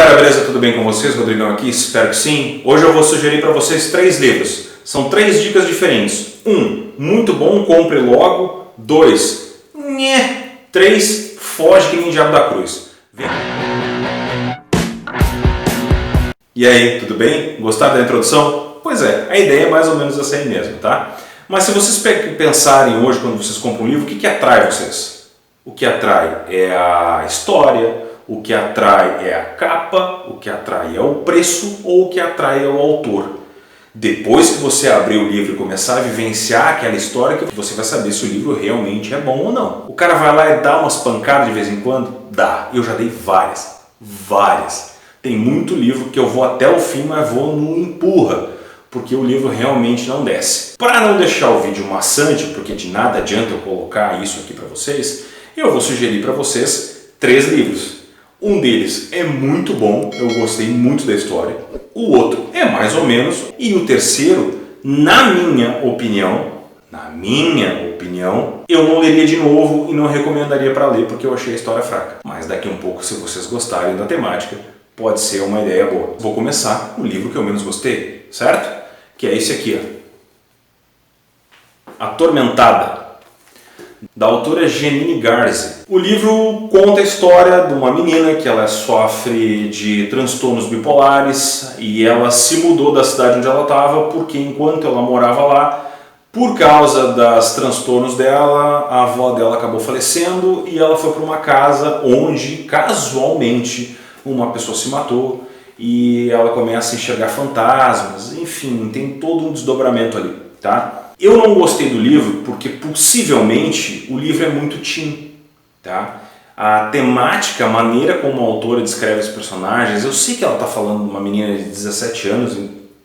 galera, beleza? Tudo bem com vocês? Rodrigão aqui, espero que sim. Hoje eu vou sugerir para vocês 3 livros. São 3 dicas diferentes. 1. Muito bom, compre logo. 2. 3. Foge que nem diabo da cruz. Vem. E aí, tudo bem? Gostaram da introdução? Pois é, a ideia é mais ou menos essa aí mesmo, tá? Mas se vocês pensarem hoje, quando vocês compram um livro, o que atrai vocês? O que atrai é a história, o que atrai é a capa, o que atrai é o preço ou o que atrai é o autor. Depois que você abrir o livro e começar a vivenciar aquela história, que você vai saber se o livro realmente é bom ou não. O cara vai lá e dá umas pancadas de vez em quando? Dá. Eu já dei várias. Tem muito livro que eu vou até o fim, mas vou no empurra, porque o livro realmente não desce. Para não deixar o vídeo maçante, porque de nada adianta eu colocar isso aqui para vocês, eu vou sugerir para vocês 3 livros. Um deles é muito bom, eu gostei muito da história. O outro é mais ou menos. E o terceiro, na minha opinião, eu não leria de novo e não recomendaria para ler porque eu achei a história fraca. Mas daqui um pouco, se vocês gostarem da temática, pode ser uma ideia boa. Vou começar com o livro que eu menos gostei, certo? Que é esse aqui, ó. Atormentada, da autora Janine Garzi. O livro conta a história de uma menina que ela sofre de transtornos bipolares e ela se mudou da cidade onde ela estava porque enquanto ela morava lá, por causa dos transtornos dela, a avó dela acabou falecendo e ela foi para uma casa onde casualmente uma pessoa se matou e ela começa a enxergar fantasmas, enfim, tem todo um desdobramento ali, tá? Eu não gostei do livro porque possivelmente o livro é muito teen, tá? A temática, a maneira como a autora descreve os personagens, eu sei que ela está falando de uma menina de 17 anos,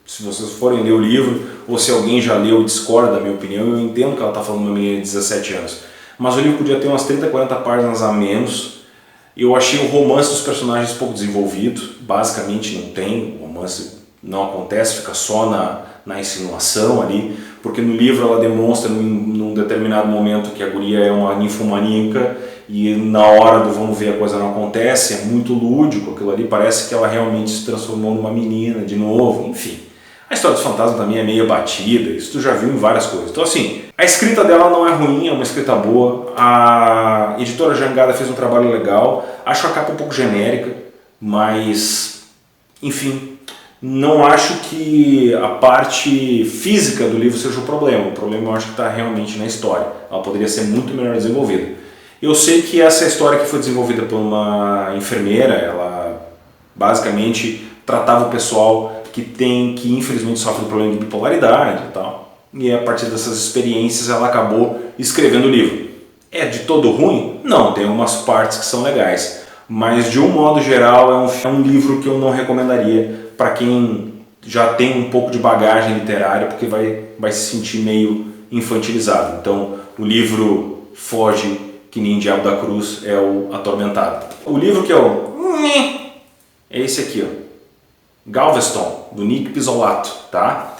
se vocês forem ler o livro, ou se alguém já leu e discorda da minha opinião, eu entendo que ela está falando de uma menina de 17 anos, mas o livro podia ter umas 30, 40 páginas a menos. Eu achei o romance dos personagens pouco desenvolvido, basicamente não tem, o romance não acontece, fica só na insinuação ali, porque no livro ela demonstra num determinado momento que a guria é uma ninfomaníaca e na hora do vamos ver a coisa não acontece, é muito lúdico aquilo ali, parece que ela realmente se transformou numa menina de novo, enfim. A história dos fantasmas também é meio batida, isso tu já viu em várias coisas. Então assim, a escrita dela não é ruim, é uma escrita boa, a editora Jangada fez um trabalho legal, acho a capa um pouco genérica, mas enfim, não acho que a parte física do livro seja o problema eu acho que está realmente na história, ela poderia ser muito melhor desenvolvida. Eu sei que essa história que foi desenvolvida por uma enfermeira, ela basicamente tratava o pessoal que infelizmente sofre do problema de bipolaridade e tal, e a partir dessas experiências ela acabou escrevendo o livro. É de todo ruim? Não, tem umas partes que são legais, mas de um modo geral é um livro que eu não recomendaria para quem já tem um pouco de bagagem literária, porque vai se sentir meio infantilizado. Então o Foge que nem diabo da cruz é o Atormentado. O livro que é esse aqui, ó. Galveston, do Nick Pizzolatto, tá?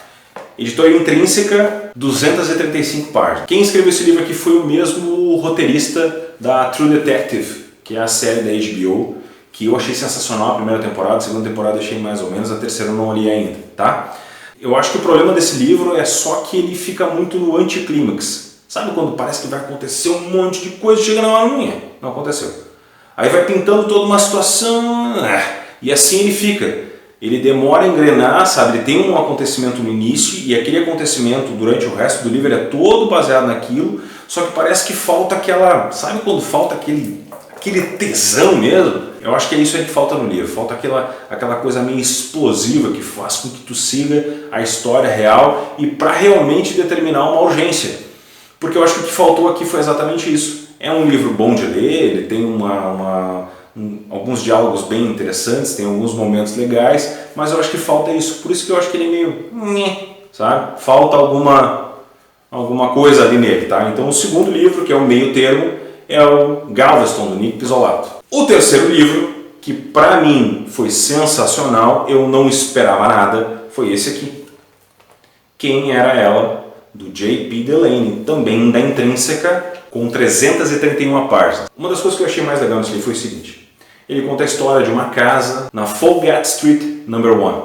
Editora Intrínseca, 235 páginas. Quem escreveu esse livro aqui foi o mesmo roteirista da True Detective, que é a série da HBO, que eu achei sensacional a primeira temporada, a segunda temporada eu achei mais ou menos, a terceira eu não olhei ainda, tá? Eu acho que o problema desse livro é só que ele fica muito no anticlímax. Sabe quando parece que vai acontecer um monte de coisa e chega na hora, não aconteceu. Aí vai pintando toda uma situação, e assim ele fica. Ele demora a engrenar, sabe? Ele tem um acontecimento no início e aquele acontecimento durante o resto do livro ele é todo baseado naquilo, só que parece que falta aquela... Sabe quando falta aquele tesão mesmo? Eu acho que é isso aí que falta no livro, falta aquela coisa meio explosiva que faz com que tu siga a história real e para realmente determinar uma urgência. Porque eu acho que o que faltou aqui foi exatamente isso. É um livro bom de ler, ele tem alguns diálogos bem interessantes, tem alguns momentos legais, mas eu acho que falta isso. Por isso que eu acho que ele é meio... sabe? Falta alguma coisa ali nele, tá? Então o segundo livro, que é o meio termo, é o Galveston, do Nick Pizzolatto. O terceiro livro, que para mim foi sensacional, eu não esperava nada, foi esse aqui. Quem Era Ela, do J.P. Delaney, também da Intrínseca, com 331 páginas. Uma das coisas que eu achei mais legal nesse livro foi o seguinte: Ele conta a história de uma casa na Folgate Street No. 1.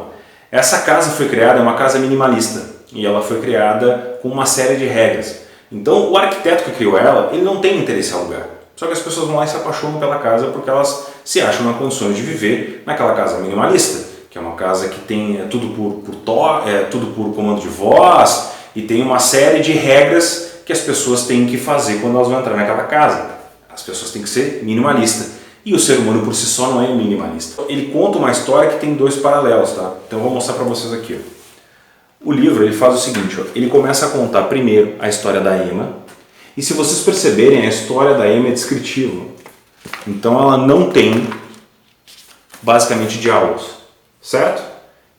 Essa casa foi criada, é uma casa minimalista, e ela foi criada com uma série de regras. Então o arquiteto que criou ela, ele não tem interesse em alugar. Só que as pessoas vão lá e se apaixonam pela casa porque elas se acham na condições de viver naquela casa minimalista, que é uma casa que tem tudo por comando de voz e tem uma série de regras que as pessoas têm que fazer quando elas vão entrar naquela casa. As pessoas têm que ser minimalistas. E o ser humano por si só não é minimalista. Ele conta uma história que tem dois paralelos, tá? Então eu vou mostrar para vocês aqui. O livro ele faz o seguinte, ele começa a contar primeiro a história da Emma. E se vocês perceberem, a história da Emma é descritiva. Então ela não tem basicamente diálogos, certo?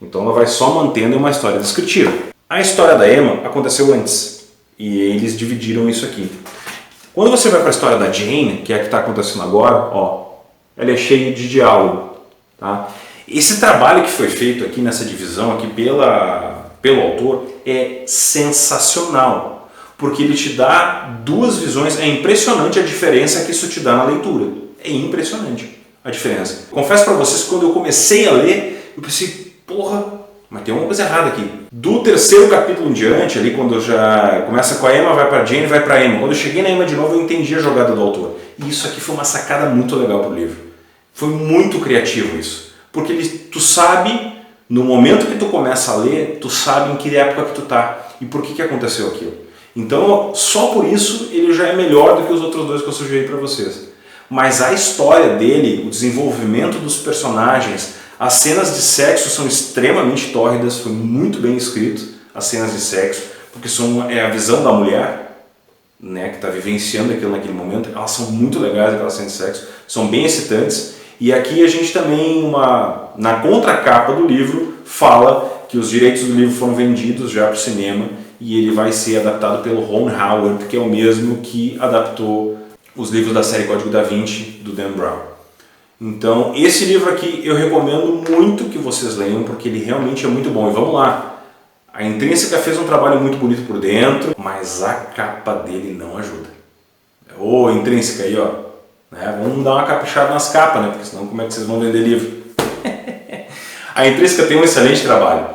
Então ela vai só mantendo uma história descritiva. A história da Emma aconteceu antes e eles dividiram isso aqui. Quando você vai para a história da Jane, que é a que está acontecendo agora, ó, ela é cheia de diálogo. Tá? Esse trabalho que foi feito aqui nessa divisão aqui pelo autor é sensacional, porque ele te dá duas visões. É impressionante a diferença que isso te dá na leitura. É impressionante a diferença. Confesso para vocês que quando eu comecei a ler, eu pensei, porra, mas tem uma coisa errada aqui. Do terceiro capítulo em diante, ali quando já começa com a Emma, vai para Jane, vai para Emma. Quando eu cheguei na Emma de novo, eu entendi a jogada do autor. E isso aqui foi uma sacada muito legal para o livro. Foi muito criativo isso. Porque tu sabe, no momento que tu começa a ler, tu sabe em que época que tu tá e por que aconteceu aquilo. Então, só por isso, ele já é melhor do que os outros dois que eu sugeri para vocês. Mas a história dele, o desenvolvimento dos personagens, as cenas de sexo são extremamente tórridas, foi muito bem escrito as cenas de sexo, porque é a visão da mulher, né, que está vivenciando aquilo naquele momento. Elas são muito legais, aquelas cenas de sexo, são bem excitantes. E aqui a gente também, na contracapa do livro, fala que os direitos do livro foram vendidos já para o cinema e ele vai ser adaptado pelo Ron Howard, que é o mesmo que adaptou os livros da série Código da Vinci, do Dan Brown. Então, esse livro aqui eu recomendo muito que vocês leiam, porque ele realmente é muito bom. E vamos lá, a Intrínseca fez um trabalho muito bonito por dentro, mas a capa dele não ajuda. Ô, Intrínseca aí, ó. Vamos dar uma caprichada nas capas, né? Porque senão como é que vocês vão vender livro? A Intrínseca tem um excelente trabalho.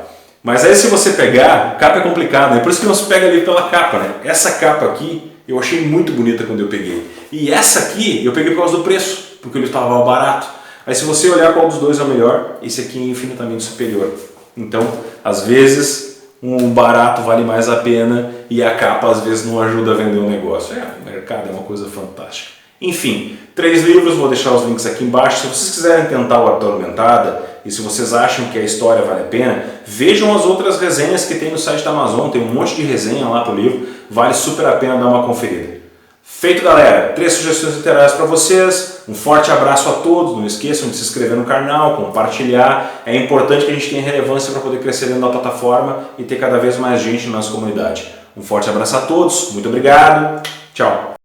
Mas aí se você pegar, capa é complicado, né? Por isso que não se pega ali pela capa, né? Essa capa aqui eu achei muito bonita quando eu peguei. E essa aqui eu peguei por causa do preço, porque ele estava barato. Aí se você olhar qual dos dois é o melhor, esse aqui é infinitamente superior. Então, às vezes, um barato vale mais a pena e a capa às vezes não ajuda a vender um negócio. O mercado é uma coisa fantástica. Enfim, 3 livros, vou deixar os links aqui embaixo. Se vocês quiserem tentar o Atormentada e se vocês acham que a história vale a pena, vejam as outras resenhas que tem no site da Amazon, tem um monte de resenha lá pro livro, vale super a pena dar uma conferida. Feito, galera, 3 sugestões literárias para vocês, um forte abraço a todos, não esqueçam de se inscrever no canal, compartilhar, é importante que a gente tenha relevância para poder crescer dentro da plataforma e ter cada vez mais gente na nossa comunidade. Um forte abraço a todos, muito obrigado, tchau!